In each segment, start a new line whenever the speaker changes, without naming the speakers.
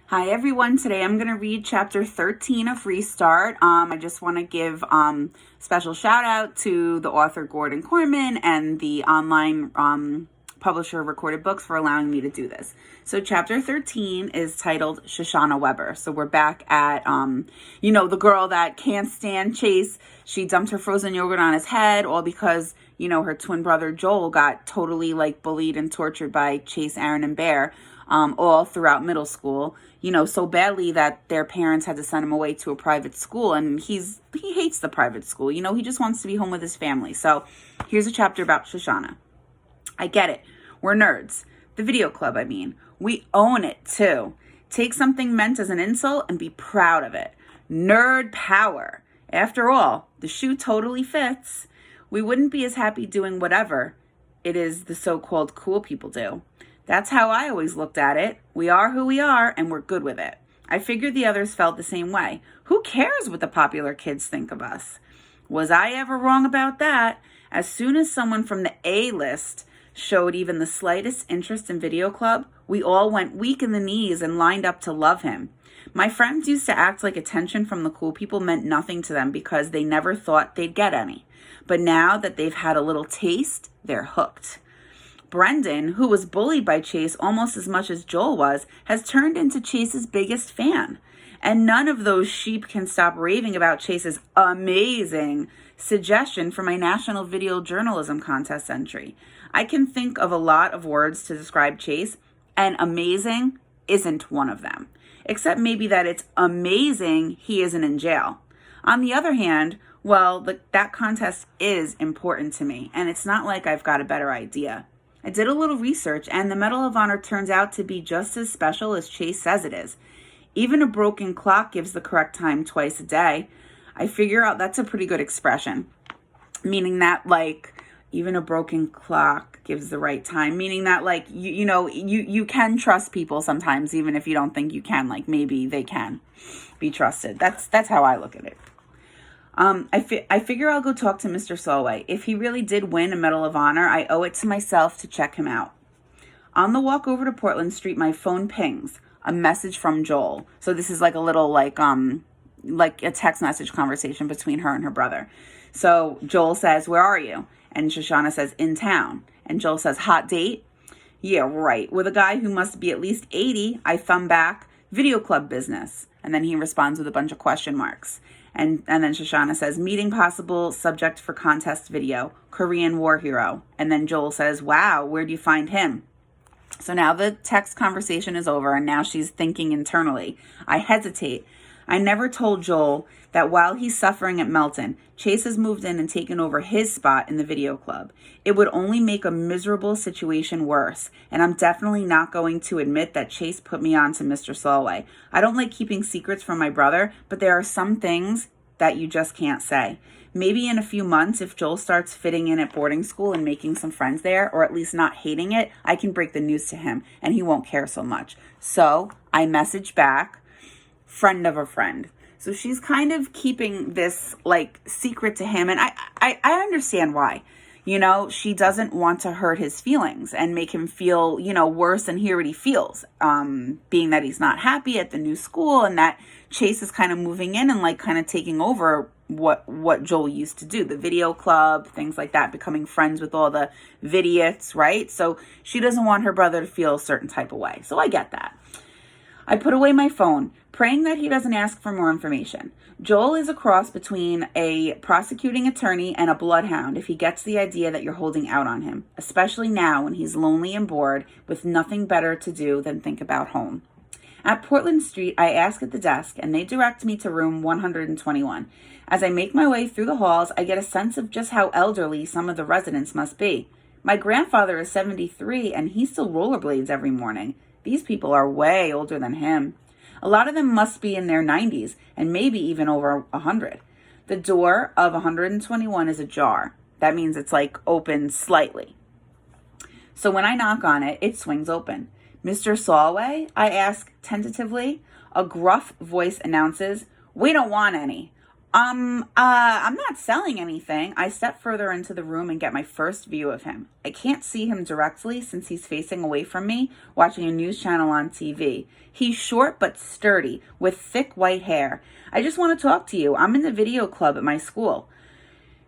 Hi everyone, today I'm going to read chapter 13 of Restart. I just want to give special shout out to the author Gordon Korman and the online publisher of Recorded Books for allowing me to do this. So chapter 13 is titled Shoshanna Weber. So we're back at, the girl that can't stand Chase. She dumped her frozen yogurt on his head, all because, her twin brother Joel got totally bullied and tortured by Chase, Aaron, and Bear. All throughout middle school, so badly that their parents had to send him away to a private school, and he hates the private school. He just wants to be home with his family. So here's a chapter about Shoshanna. I get it. We're nerds. The video club, I mean. We own it, too. Take something meant as an insult and be proud of it. Nerd power. After all, the shoe totally fits. We wouldn't be as happy doing whatever it is the so-called cool people do. That's how I always looked at it. We are who we are, and we're good with it. I figured the others felt the same way. Who cares what the popular kids think of us? Was I ever wrong about that? As soon as someone from the A-list showed even the slightest interest in video club, we all went weak in the knees and lined up to love him. My friends used to act like attention from the cool people meant nothing to them because they never thought they'd get any. But now that they've had a little taste, they're hooked. Brendan, who was bullied by Chase almost as much as Joel was, has turned into Chase's biggest fan. And none of those sheep can stop raving about Chase's amazing suggestion for my National Video Journalism Contest entry. I can think of a lot of words to describe Chase, and amazing isn't one of them. Except maybe that it's amazing he isn't in jail. On the other hand, that contest is important to me, and it's not like I've got a better idea. I did a little research, and the Medal of Honor turns out to be just as special as Chase says it is. Even a broken clock gives the correct time twice a day. I figure out that's a pretty good expression, meaning that, even a broken clock gives the right time, meaning that, you can trust people sometimes, even if you don't think you can, maybe they can be trusted. That's how I look at it. I figure I'll go talk to Mr. Solway. If he really did win a Medal of Honor, I owe it to myself to check him out. On the walk over to Portland Street, my phone pings. A message from Joel. So this is a little a text message conversation between her and her brother. So Joel says, "Where are you?" And Shoshanna says, "In town." And Joel says, "Hot date?" "Yeah, right. With a guy who must be at least 80, I thumb back, "Video club business." And then he responds with a bunch of question marks. And then Shoshanna says, "Meeting possible, subject for contest video, Korean war hero." And then Joel says, "Wow, where'd you find him?" So now the text conversation is over, and now she's thinking internally. I hesitate. I never told Joel that while he's suffering at Melton, Chase has moved in and taken over his spot in the video club. It would only make a miserable situation worse, and I'm definitely not going to admit that Chase put me on to Mr. Solway. I don't like keeping secrets from my brother, but there are some things that you just can't say. Maybe in a few months, if Joel starts fitting in at boarding school and making some friends there, or at least not hating it, I can break the news to him, and he won't care so much. So I message back, "Friend of a friend." So she's kind of keeping this secret to him. And I understand why. She doesn't want to hurt his feelings and make him feel, worse than he already feels. Being that he's not happy at the new school, and that Chase is kind of moving in and kind of taking over what Joel used to do, the video club, things like that, becoming friends with all the vidiots, right? So she doesn't want her brother to feel a certain type of way. So I get that. I put away my phone, praying that he doesn't ask for more information. Joel is a cross between a prosecuting attorney and a bloodhound if he gets the idea that you're holding out on him, especially now when he's lonely and bored with nothing better to do than think about home. At Portland Street, I ask at the desk, and they direct me to room 121. As I make my way through the halls, I get a sense of just how elderly some of the residents must be. My grandfather is 73, and he still rollerblades every morning. These people are way older than him. A lot of them must be in their 90s, and maybe even over 100. The door of 121 is ajar. That means it's open slightly. So when I knock on it, it swings open. "Mr. Solway?" I ask tentatively. A gruff voice announces, "We don't want any." I'm not selling anything. I step further into the room and get my first view of him. I can't see him directly since he's facing away from me, watching a news channel on TV. He's short but sturdy, with thick white hair. I just want to talk to you. I'm in the video club at my school.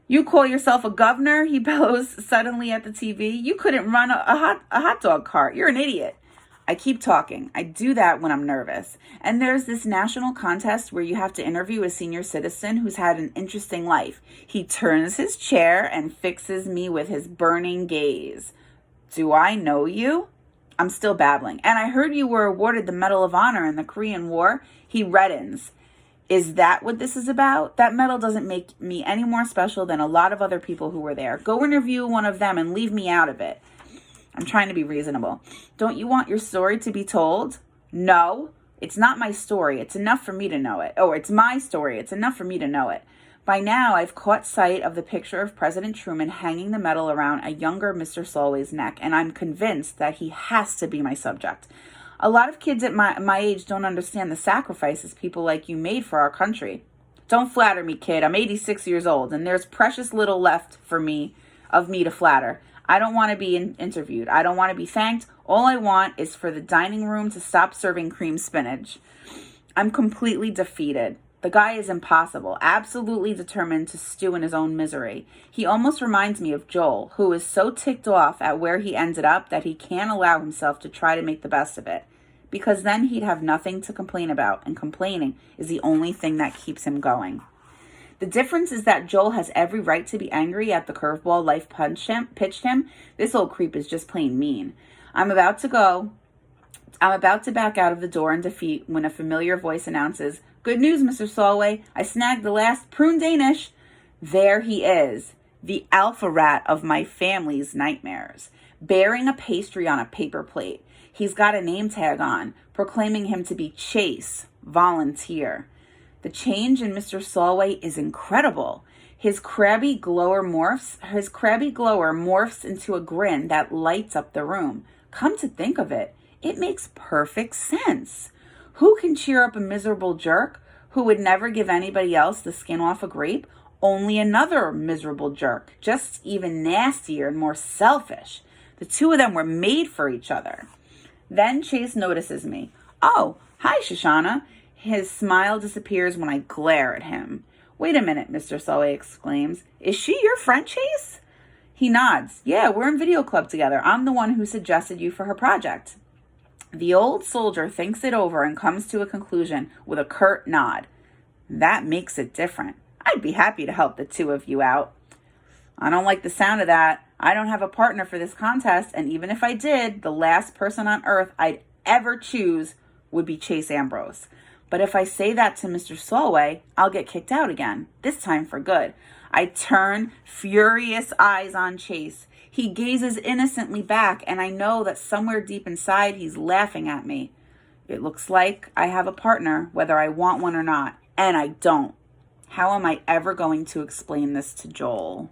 You call yourself a governor? He bellows suddenly at the TV. You couldn't run a hot dog cart. You're an idiot. I keep talking. I do that when I'm nervous. And there's this national contest where you have to interview a senior citizen who's had an interesting life. He turns his chair and fixes me with his burning gaze. Do I know you? I'm still babbling. And I heard you were awarded the Medal of Honor in the Korean War. He reddens. Is that what this is about? That medal doesn't make me any more special than a lot of other people who were there. Go interview one of them and leave me out of it. I'm trying to be reasonable. Don't you want your story to be told? No, it's not my story. It's enough for me to know it. Oh, it's my story. It's enough for me to know it. By now, I've caught sight of the picture of President Truman hanging the medal around a younger Mr. Solway's neck, and I'm convinced that he has to be my subject. A lot of kids at my age don't understand the sacrifices people like you made for our country. Don't flatter me, kid. I'm 86 years old, and there's precious little left of me to flatter. I don't want to be interviewed. I don't want to be thanked. All I want is for the dining room to stop serving cream spinach. I'm completely defeated. The guy is impossible, absolutely determined to stew in his own misery. He almost reminds me of Joel, who is so ticked off at where he ended up that he can't allow himself to try to make the best of it. Because then he'd have nothing to complain about, and complaining is the only thing that keeps him going. The difference is that Joel has every right to be angry at the curveball life pitched him. This old creep is just plain mean. I'm about to back out of the door in defeat when a familiar voice announces, "Good news, Mr. Solway. I snagged the last prune Danish." There he is, the alpha rat of my family's nightmares, bearing a pastry on a paper plate. He's got a name tag on, proclaiming him to be Chase, volunteer. The change in Mr. Solway is incredible. His crabby glower morphs into a grin that lights up the room. Come to think of it, it makes perfect sense. Who can cheer up a miserable jerk who would never give anybody else the skin off a grape? Only another miserable jerk, just even nastier and more selfish. The two of them were made for each other. Then Chase notices me. "Oh, hi, Shoshanna." His smile disappears when I glare at him. "Wait a minute," Mr. Solway exclaims. "Is she your friend, Chase?" He nods. "Yeah, we're in video club together. I'm the one who suggested you for her project." The old soldier thinks it over and comes to a conclusion with a curt nod. "That makes it different. I'd be happy to help the two of you out." "I don't like the sound of that. I don't have a partner for this contest, and even if I did, the last person on earth I'd ever choose would be Chase Ambrose. But if I say that to Mr. Solway, I'll get kicked out again, this time for good." I turn furious eyes on Chase. He gazes innocently back, and I know that somewhere deep inside he's laughing at me. It looks like I have a partner, whether I want one or not, and I don't. How am I ever going to explain this to Joel?